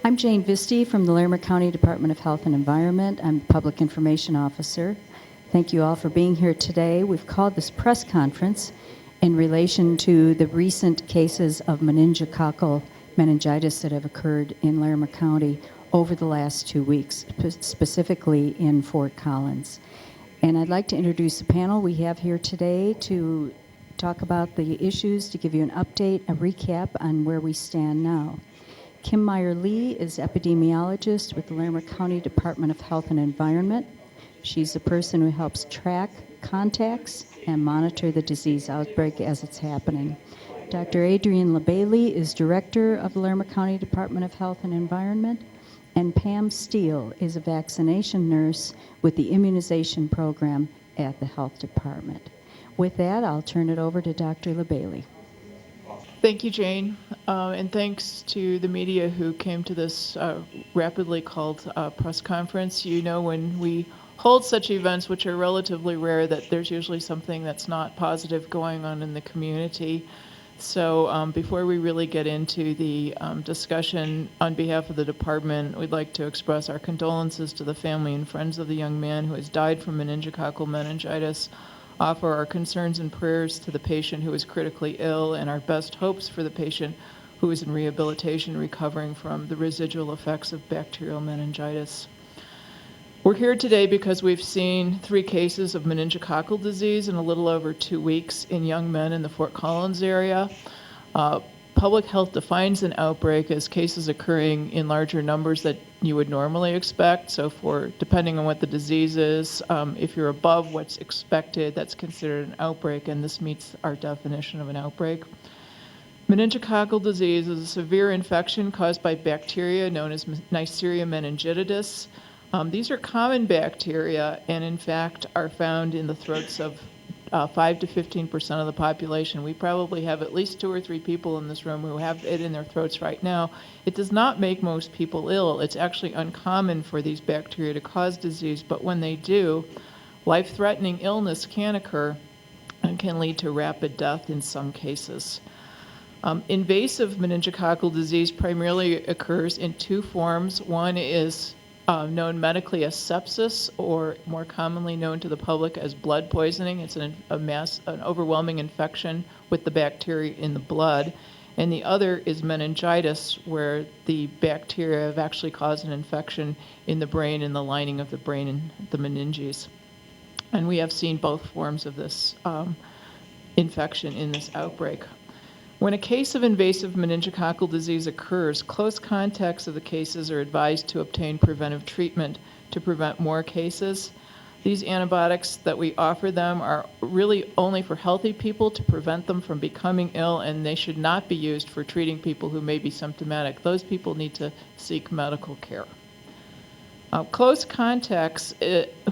I'm Jane Visti from the Larimer County Department of Health and Environment. I'm Public Information Officer. Thank you all for being here today. We've called this press conference in relation to the recent cases of meningococcal meningitis that have occurred in Larimer County over the last 2 weeks, specifically in Fort Collins. And I'd like to introduce the panel we have here today to talk about the issues, to give you an update, a recap on where we stand now. Kim Meyer-Lee is epidemiologist with the Larimer County Department of Health and Environment. She's the person who helps track contacts and monitor the disease outbreak as it's happening. Dr. Adrienne LaBailey is director of the Larimer County Department of Health and Environment. And Pam Steele is a vaccination nurse with the immunization program at the health department. With that, I'll turn it over to Dr. LaBailey. Thank you, Jane, and thanks to the media who came to this rapidly called press conference. You know, when we hold such events, which are relatively rare, that there's usually something that's not positive going on in the community. So before we really get into the discussion, on behalf of the department, we'd like to express our condolences to the family and friends of the young man who has died from meningococcal meningitis, offer our concerns and prayers to the patient who is critically ill, and our best hopes for the patient who is in rehabilitation recovering from the residual effects of bacterial meningitis. We're here today because we've seen 3 cases of meningococcal disease in a little over 2 weeks in young men in the Fort Collins area. Public health defines an outbreak as cases occurring in larger numbers that you would normally expect. So depending on what the disease is, if you're above what's expected, that's considered an outbreak, and this meets our definition of an outbreak. Meningococcal disease is a severe infection caused by bacteria known as Neisseria meningitidis. These are common bacteria and in fact are found in the throats of 5 to 15% of the population. We probably have at least 2 or 3 people in this room who have it in their throats right now. It does not make most people ill. It's actually uncommon for these bacteria to cause disease, but when they do, life-threatening illness can occur and can lead to rapid death in some cases. Invasive meningococcal disease primarily occurs in 2 forms. One is known medically as sepsis, or more commonly known to the public as blood poisoning. It's an overwhelming infection with the bacteria in the blood. And the other is meningitis, where the bacteria have actually caused an infection in the brain, in the lining of the brain, and the meninges. And we have seen both forms of this infection in this outbreak. When a case of invasive meningococcal disease occurs, close contacts of the cases are advised to obtain preventive treatment to prevent more cases. These antibiotics that we offer them are really only for healthy people to prevent them from becoming ill, and they should not be used for treating people who may be symptomatic. Those people need to seek medical care. Close contacts,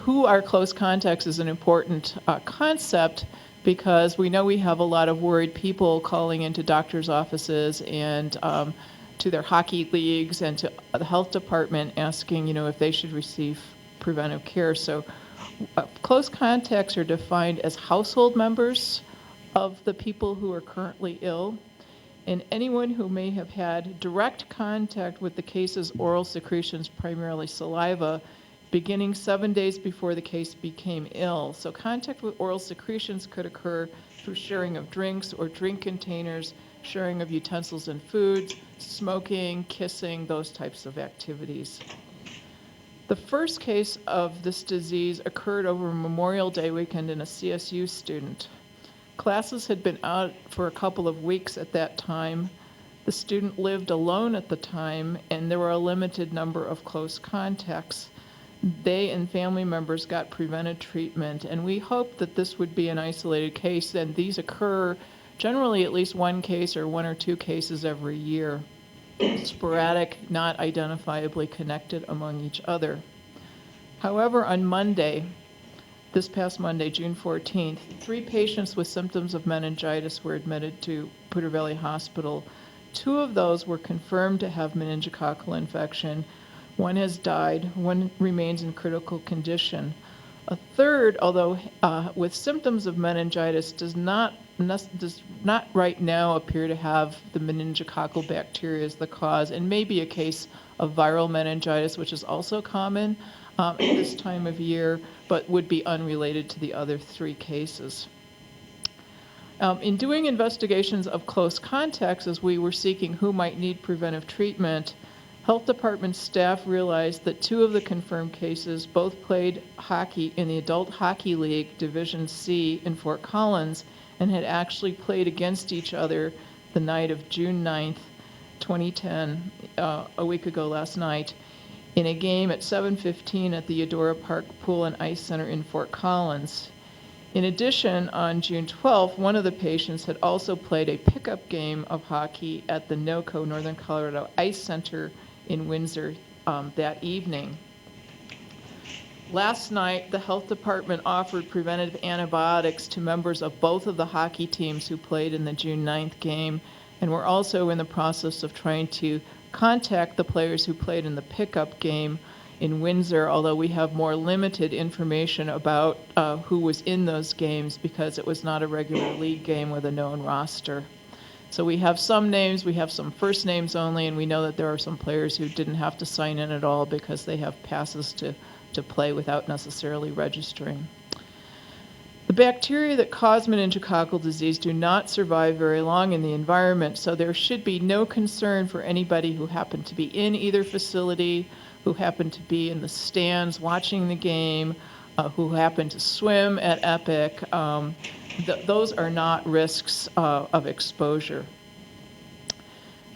who are close contacts is an important concept, because we know we have a lot of worried people calling into doctors' offices and to their hockey leagues and to the health department asking, if they should receive preventive care. So close contacts are defined as household members of the people who are currently ill, and anyone who may have had direct contact with the case's oral secretions, primarily saliva, beginning 7 days before the case became ill. So contact with oral secretions could occur through sharing of drinks or drink containers, sharing of utensils and foods, smoking, kissing, those types of activities. The first case of this disease occurred over Memorial Day weekend in a CSU student. Classes had been out for a couple of weeks at that time. The student lived alone at the time, and there were a limited number of close contacts. They and family members got preventive treatment, and we hope that this would be an isolated case, and these occur generally at least 1 case or 1 or 2 cases every year. Sporadic, not identifiably connected among each other. However, on Monday, this past Monday, June 14th, 3 patients with symptoms of meningitis were admitted to Poudre Valley Hospital. 2 of those were confirmed to have meningococcal infection. 1 has died, 1 remains in critical condition. A third, although with symptoms of meningitis, does not does not right now appear to have the meningococcal bacteria as the cause, and may be a case of viral meningitis, which is also common at this time of year, but would be unrelated to the other 3 cases. In doing investigations of close contacts, as we were seeking who might need preventive treatment, Health Department staff realized that 2 of the confirmed cases both played hockey in the Adult Hockey League Division C in Fort Collins and had actually played against each other the night of June 9th, 2010, a week ago last night, in a game at 7:15 at the Eudora Park Pool and Ice Center in Fort Collins. In addition, on June 12th, one of the patients had also played a pickup game of hockey at the NOCO, Northern Colorado Ice Center in Windsor that evening. Last night, the health department offered preventative antibiotics to members of both of the hockey teams who played in the June 9th game, and we're also in the process of trying to contact the players who played in the pickup game in Windsor, although we have more limited information about who was in those games because it was not a regular league game with a known roster. So we have some names, we have some first names only, and we know that there are some players who didn't have to sign in at all because they have passes to play without necessarily registering. The bacteria that cause meningococcal disease do not survive very long in the environment, so there should be no concern for anybody who happened to be in either facility, who happened to be in the stands watching the game, who happened to swim at Epic. Those are not risks of exposure.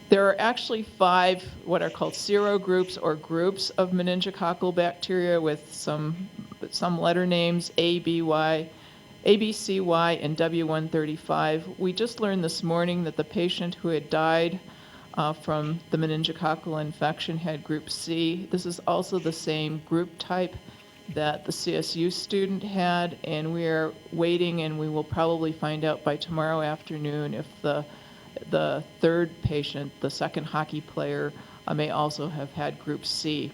There are actually 5 what are called serogroups or groups of meningococcal bacteria with some letter names A, B, Y, ABCY, and W135. We just learned this morning that the patient who had died from the meningococcal infection had group C. This is also the same group type that the CSU student had, and we are waiting, and we will probably find out by tomorrow afternoon if the 3rd patient, the 2nd hockey player, may also have had group C.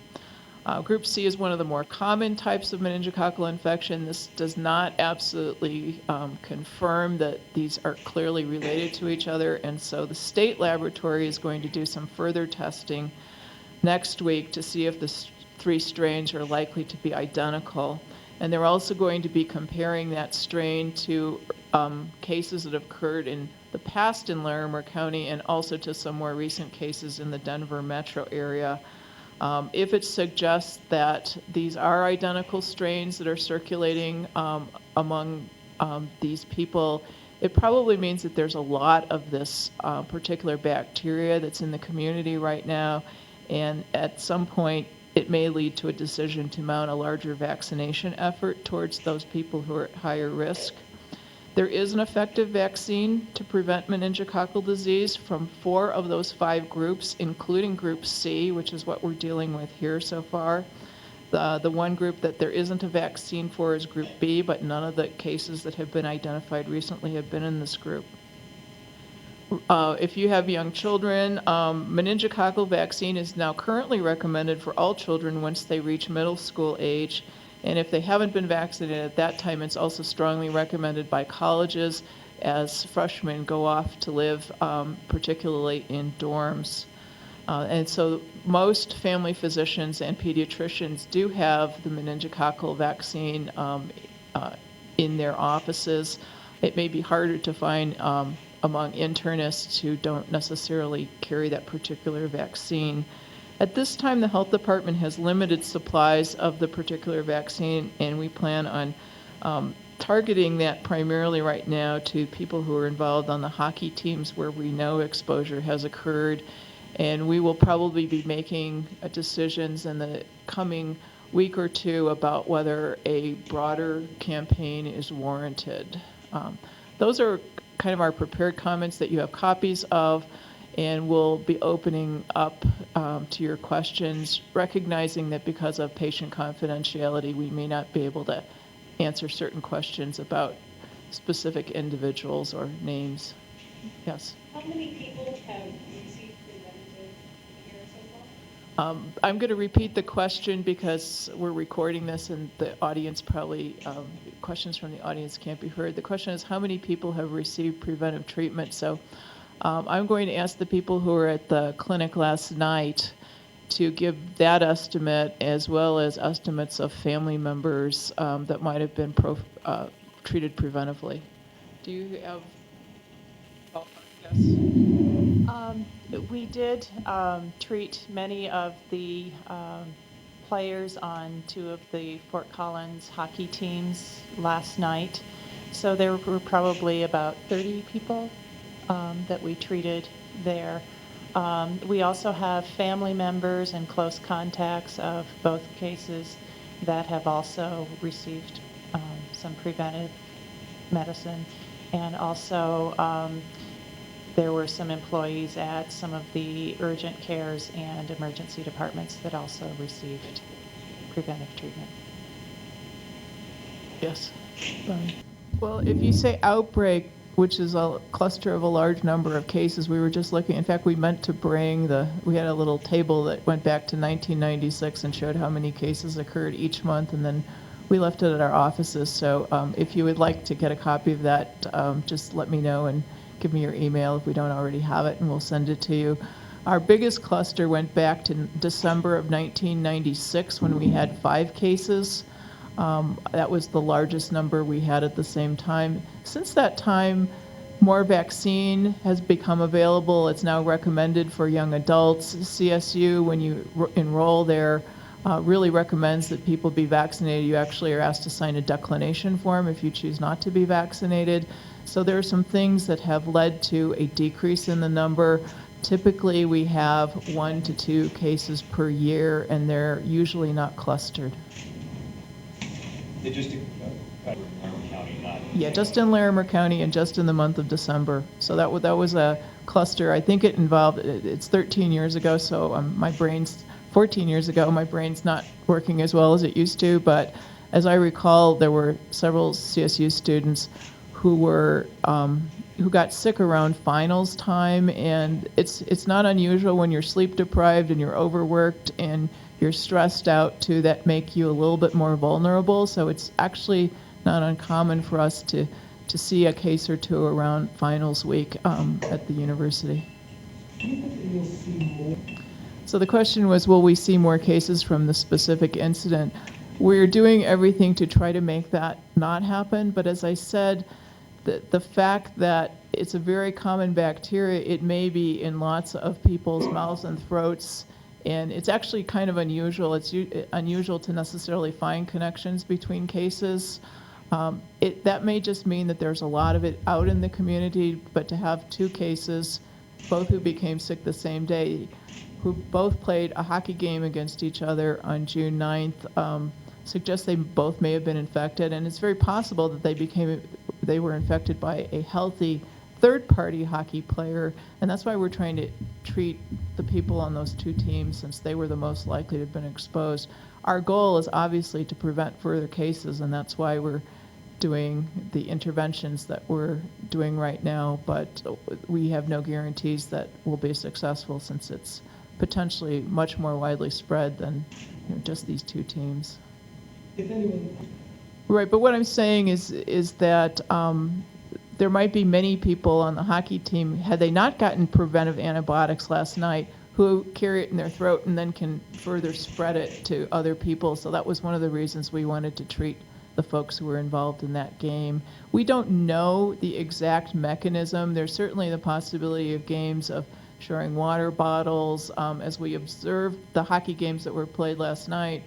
Group C is one of the more common types of meningococcal infection. This does not absolutely confirm that these are clearly related to each other, and so the state laboratory is going to do some further testing next week to see if the 3 strains are likely to be identical. And they're also going to be comparing that strain to cases that have occurred in the past in Larimer County and also to some more recent cases in the Denver metro area. If it suggests that these are identical strains that are circulating among these people, it probably means that there's a lot of this particular bacteria that's in the community right now, and at some point it may lead to a decision to mount a larger vaccination effort towards those people who are at higher risk. There is an effective vaccine to prevent meningococcal disease from 4 of those 5 groups, including group C, which is what we're dealing with here so far. The one group that there isn't a vaccine for is group B, but none of the cases that have been identified recently have been in this group. If you have young children, meningococcal vaccine is now currently recommended for all children once they reach middle school age. And if they haven't been vaccinated at that time, it's also strongly recommended by colleges as freshmen go off to live, particularly in dorms. And so most family physicians and pediatricians do have the meningococcal vaccine in their offices. It may be harder to find among internists who don't necessarily carry that particular vaccine. At this time, the health department has limited supplies of the particular vaccine, and we plan on targeting that primarily right now to people who are involved on the hockey teams where we know exposure has occurred. And we will probably be making decisions in the coming week or 2 about whether a broader campaign is warranted. Those are kind of our prepared comments that you have copies of, and we'll be opening up to your questions, recognizing that because of patient confidentiality, we may not be able to answer certain questions about specific individuals or names. Yes? How many people have received preventative care so far? I'm going to repeat the question because we're recording this and the audience probably questions from the audience can't be heard. The question is, how many people have received preventive treatment? So I'm going to ask the people who were at the clinic last night to give that estimate, as well as estimates of family members that might have been treated preventively. Do you have? Oh, yes. We did treat many of the players on two of the Fort Collins hockey teams last night. So there were probably about 30 people that we treated there. We also have family members and close contacts of both cases that have also received some preventive medicine. And also, there were some employees at some of the urgent cares and emergency departments that also received preventive treatment. Yes. Well, if you say outbreak, which is a cluster of a large number of cases, we were just looking, in fact, we meant to bring we had a little table that went back to 1996 and showed how many cases occurred each month, and then we left it at our offices. So if you would like to get a copy of that, just let me know and give me your email if we don't already have it, and we'll send it to you. Our biggest cluster went back to December of 1996 when we had 5 cases. That was the largest number we had at the same time. Since that time, more vaccine has become available. It's now recommended for young adults. CSU, when you enroll there, really recommends that people be vaccinated. You actually are asked to sign a declination form if you choose not to be vaccinated. So there are some things that have led to a decrease in the number. Typically, we have 1 to 2 cases per year, and they're usually not clustered. Just in Larimer County, not. Yeah, just in Larimer County and just in the month of December. So that was a cluster. I think it involved, it's 13 years ago, so my brain's, 14 years ago, my brain's not working as well as it used to, but as I recall, there were several CSU students who got sick around finals time, and it's not unusual when you're sleep deprived and you're overworked and you're stressed out to that make you a little bit more vulnerable. So it's actually not uncommon for us to see a case or two around finals week at the university. So the question was, will we see more cases from the specific incident? We're doing everything to try to make that not happen, but as I said, the fact that it's a very common bacteria, it may be in lots of people's mouths and throats, and it's actually kind of unusual. It's unusual to necessarily find connections between cases. That may just mean that there's a lot of it out in the community, but to have 2 cases, both who became sick the same day, who both played a hockey game against each other on June 9th, suggests they both may have been infected, and it's very possible that they were infected by a healthy third-party hockey player, and that's why we're trying to treat the people on those 2 teams since they were the most likely to have been exposed. Our goal is obviously to prevent further cases, and that's why we're doing the interventions that we're doing right now, but we have no guarantees that we'll be successful since it's potentially much more widely spread than just these 2 teams. Right, but what I'm saying is that there might be many people on the hockey team, had they not gotten preventive antibiotics last night, who carry it in their throat and then can further spread it to other people. So that was one of the reasons we wanted to treat the folks who were involved in that game. We don't know the exact mechanism. There's certainly the possibility of games of sharing water bottles. As we observed the hockey games that were played last night,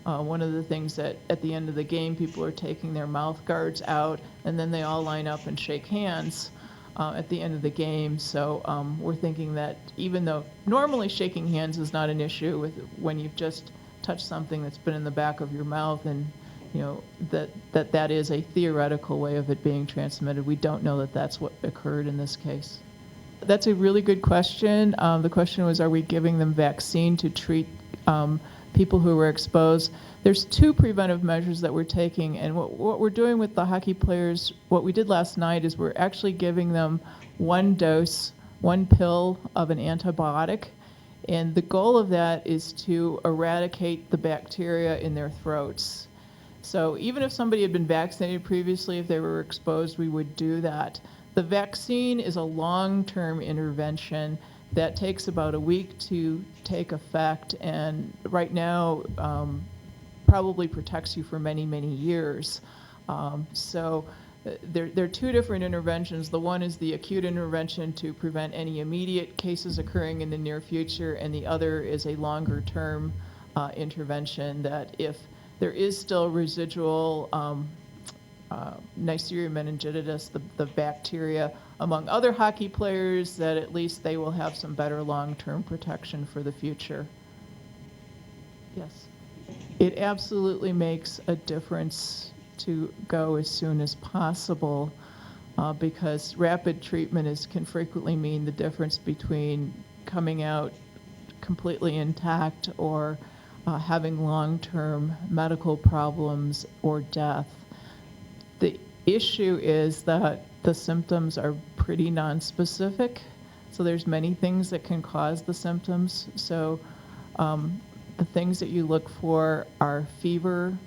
one of the things that at the end of the game, people are taking their mouth guards out, and then they all line up and shake hands at the end of the game. So we're thinking that even though normally shaking hands is not an issue with when you've just touched something that's been in the back of your mouth, and that is a theoretical way of it being transmitted. We don't know that that's what occurred in this case. That's a really good question. The question was, are we giving them vaccine to treat people who were exposed? There's 2 preventive measures that we're taking, and what we're doing with the hockey players, what we did last night is we're actually giving them 1 dose, 1 pill of an antibiotic, and the goal of that is to eradicate the bacteria in their throats. So even if somebody had been vaccinated previously, if they were exposed, we would do that. The vaccine is a long-term intervention that takes about a week to take effect, and right now probably protects you for many, many years. There are two different interventions. The one is the acute intervention to prevent any immediate cases occurring in the near future, and the other is a longer-term intervention that if there is still residual Neisseria meningitidis, the bacteria, among other hockey players, that at least they will have some better long-term protection for the future. Yes. It absolutely makes a difference to go as soon as possible because rapid treatment can frequently mean the difference between coming out completely intact or having long-term medical problems or death. The issue is that the symptoms are pretty nonspecific, so there's many things that can cause the symptoms. So the things that you look for are fever,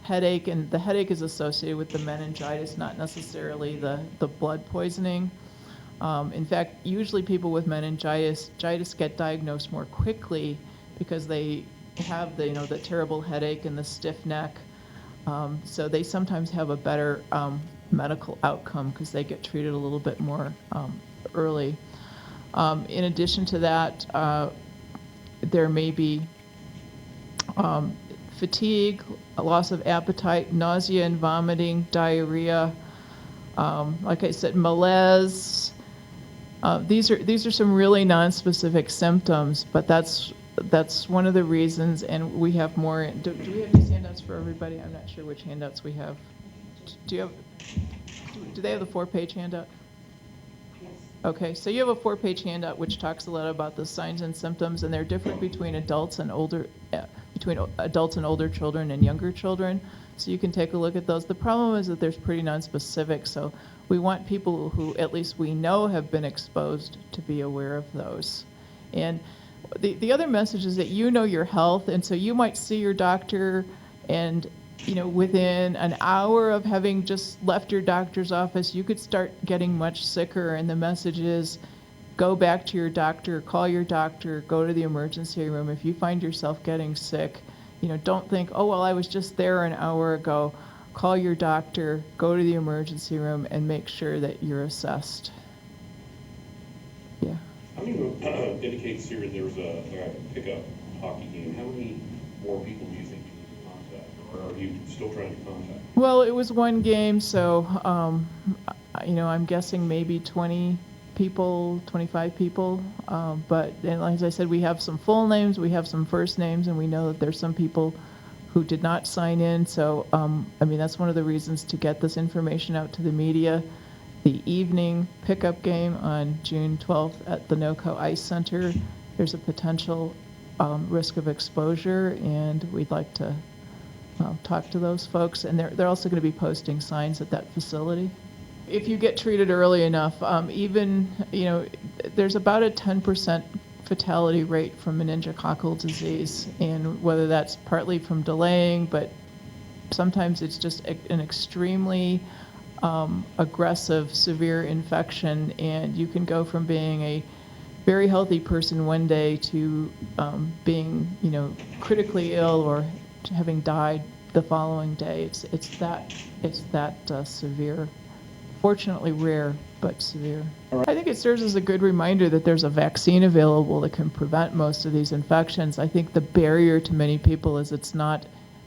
headache, and the headache is associated with the meningitis, not necessarily the blood poisoning. In fact, usually people with meningitis get diagnosed more quickly because they have the terrible headache and the stiff neck. So they sometimes have a better medical outcome because they get treated a little bit more early. In addition to that, there may be fatigue, a loss of appetite, nausea and vomiting, diarrhea, like I said, malaise. These are some really nonspecific symptoms, but that's one of the reasons, and we have more. Do we have these handouts for everybody? I'm not sure which handouts we have. Do they have the 4-page handout? Okay, so you have a 4-page handout which talks a lot about the signs and symptoms, and they're different between adults and older children and younger children. So you can take a look at those. The problem is that there's pretty nonspecific, so we want people who at least we know have been exposed to be aware of those. And the other message is that you know your health, and so you might see your doctor, and within an hour of having just left your doctor's office, you could start getting much sicker, and the message is go back to your doctor, call your doctor, go to the emergency room. If you find yourself getting sick, don't think, oh, well, I was just there an hour ago. Call your doctor, go to the emergency room, and make sure that you're assessed. Yeah. How many indicates here there was a pickup hockey game? How many more people do you think you need to contact, or are you still trying to contact? Well, it was one game, so I'm guessing maybe 20 people, 25 people. But as I said, we have some full names, we have some first names, and we know that there's some people who did not sign in. So, that's one of the reasons to get this information out to the media. The evening pickup game on June 12th at the NOCO Ice Center, there's a potential risk of exposure, and we'd like to talk to those folks. And they're also going to be posting signs at that facility. If you get treated early enough, there's about a 10% fatality rate from meningococcal disease, and whether that's partly from delaying, but sometimes it's just an extremely aggressive, severe infection, and you can go from being a very healthy person one day to being, critically ill or having died the following day. It's that severe. Fortunately rare, but severe. I think it serves as a good reminder that there's a vaccine available that can prevent most of these infections. I think the barrier to many people is it's not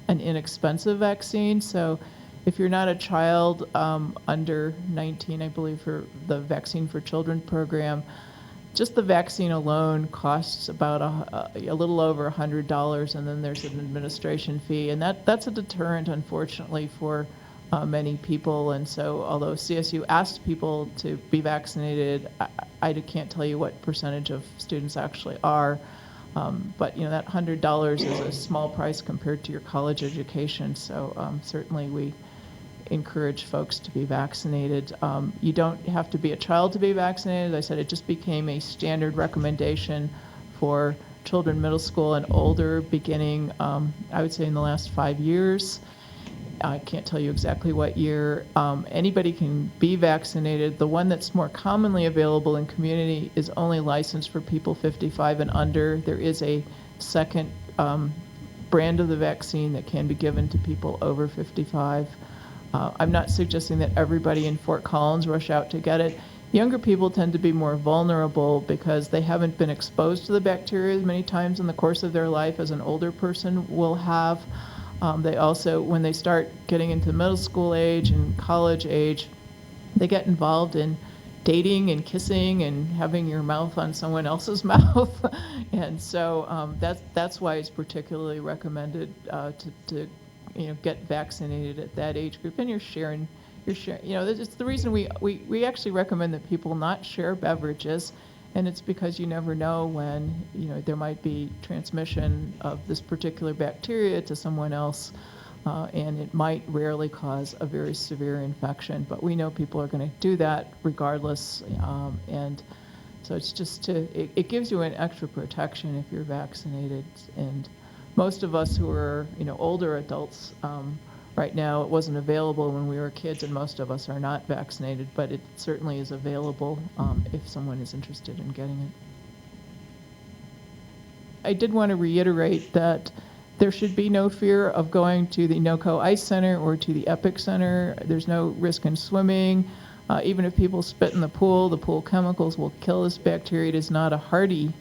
an inexpensive vaccine. So if you're not a child under 19, I believe, for the Vaccine for Children program, just the vaccine alone costs about a little over $100, and then there's an administration fee. And that's a deterrent, unfortunately, for many people. And so although CSU asked people to be vaccinated, I can't tell you what percentage of students actually are. But that $100 is a small price compared to your college education. So certainly we encourage folks to be vaccinated. You don't have to be a child to be vaccinated. As I said, it just became a standard recommendation for children middle school and older beginning, I would say, in the last 5 years. I can't tell you exactly what year. Anybody can be vaccinated. The one that's more commonly available in community is only licensed for people 55 and under. There is a second brand of the vaccine that can be given to people over 55. I'm not suggesting that everybody in Fort Collins rush out to get it. Younger people tend to be more vulnerable because they haven't been exposed to the bacteria as many times in the course of their life as an older person will have. They also, when they start getting into middle school age and college age, they get involved in dating and kissing and having your mouth on someone else's mouth. And so that's why it's particularly recommended to get vaccinated at that age group. And you're sharing, it's the reason we actually recommend that people not share beverages. And it's because you never know when, there might be transmission of this particular bacteria to someone else, and it might rarely cause a very severe infection. But we know people are going to do that regardless, and so it's just it gives you an extra protection if you're vaccinated. And most of us who are, older adults, right now, it wasn't available when we were kids, and most of us are not vaccinated, but it certainly is available if someone is interested in getting it. I did want to reiterate that there should be no fear of going to the NOCO Ice Center or to the EPIC Center. There's no risk in swimming. Even if people spit in the pool chemicals will kill this bacteria. It is not a hardy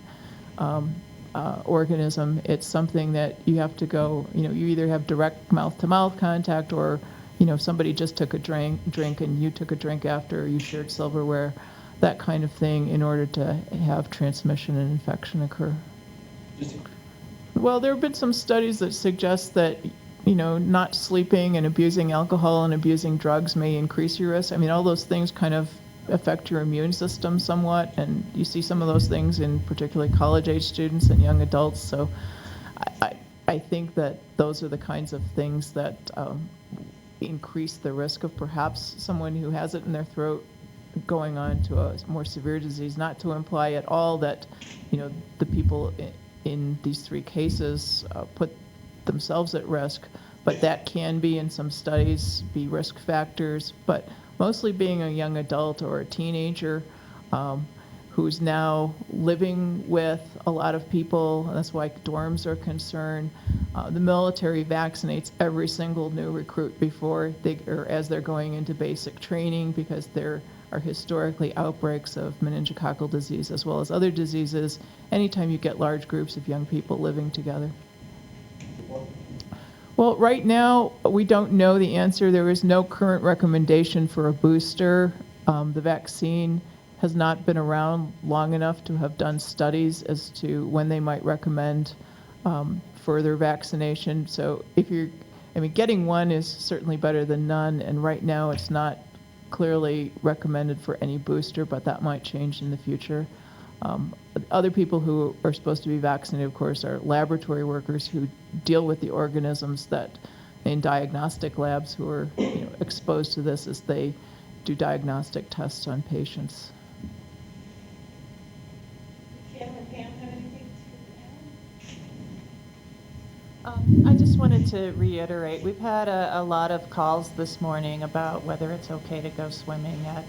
organism. It's something that you have to go, you either have direct mouth-to-mouth contact or, if somebody just took a drink and you took a drink after, or you shared silverware, that kind of thing, in order to have transmission and infection occur. Well, there have been some studies that suggest that, not sleeping and abusing alcohol and abusing drugs may increase your risk. I mean, all those things kind of affect your immune system somewhat, and you see some of those things in particularly college-age students and young adults. So I think that those are the kinds of things that increase the risk of perhaps someone who has it in their throat going on to a more severe disease. Not to imply at all that, the people in these three cases put themselves at risk, but that can be, in some studies, be risk factors. But mostly being a young adult or a teenager who's now living with a lot of people, that's why dorms are concerned. The military vaccinates every single new recruit before or as they're going into basic training, because there are historically outbreaks of meningococcal disease as well as other diseases anytime you get large groups of young people living together. Well, right now, we don't know the answer. There is no current recommendation for a booster. The vaccine has not been around long enough to have done studies as to when they might recommend further vaccination. So getting one is certainly better than none, and right now it's not clearly recommended for any booster, but that might change in the future. Other people who are supposed to be vaccinated, of course, are laboratory workers who deal with the organisms that in diagnostic labs who are exposed to this as they do diagnostic tests on patients. Kim or Pam have anything to add? I just wanted to reiterate, we've had a lot of calls this morning about whether it's okay to go swimming at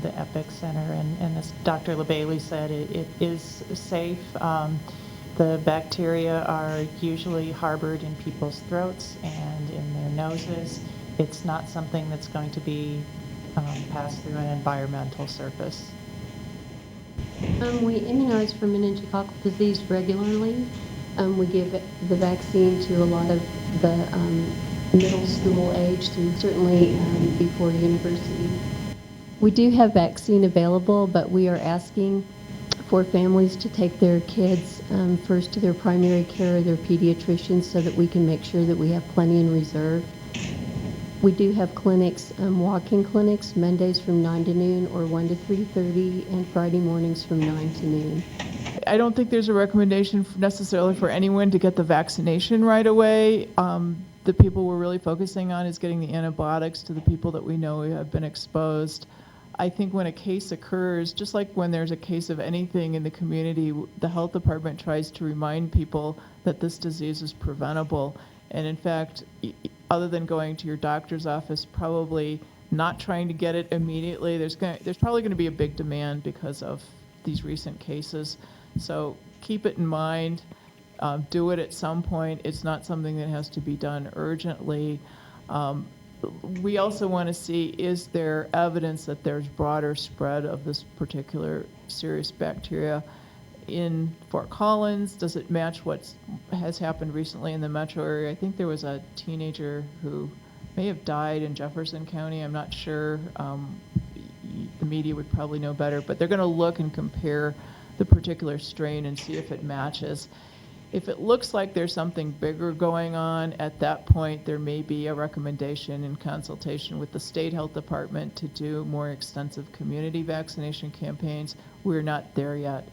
the EPIC Center, and as Dr. LaBailey said, it is safe. The bacteria are usually harbored in people's throats and in their noses. It's not something that's going to be passed through an environmental surface. We immunize for meningococcal disease regularly. We give the vaccine to a lot of the middle school age and certainly before university. We do have vaccine available, but we are asking for families to take their kids first to their primary care or their pediatricians so that we can make sure that we have plenty in reserve. We do have clinics, walk-in clinics, Mondays from 9 to noon or 1 to 3:30, and Friday mornings from 9 to noon. I don't think there's a recommendation necessarily for anyone to get the vaccination right away. The people we're really focusing on is getting the antibiotics to the people that we know have been exposed. I think when a case occurs, just like when there's a case of anything in the community, the health department tries to remind people that this disease is preventable. And in fact, other than going to your doctor's office, probably not trying to get it immediately. There's probably going to be a big demand because of these recent cases. So keep it in mind. Do it at some point. It's not something that has to be done urgently. We also want to see, is there evidence that there's broader spread of this particular serious bacteria in Fort Collins? Does it match what has happened recently in the metro area? I think there was a teenager who may have died in Jefferson County. I'm not sure. The media would probably know better, but they're going to look and compare the particular strain and see if it matches. If it looks like there's something bigger going on, at that point, there may be a recommendation in consultation with the state health department to do more extensive community vaccination campaigns. We're not there yet.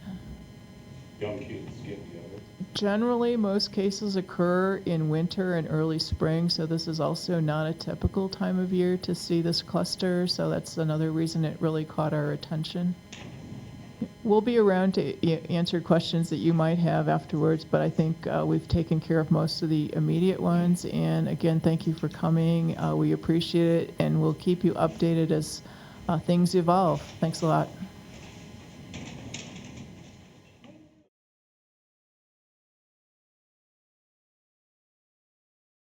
Young kids get together. Generally, most cases occur in winter and early spring, so this is also not a typical time of year to see this cluster, so that's another reason it really caught our attention. We'll be around to answer questions that you might have afterwards, but I think we've taken care of most of the immediate ones. And again, thank you for coming. We appreciate it, and we'll keep you updated as things evolve. Thanks a lot.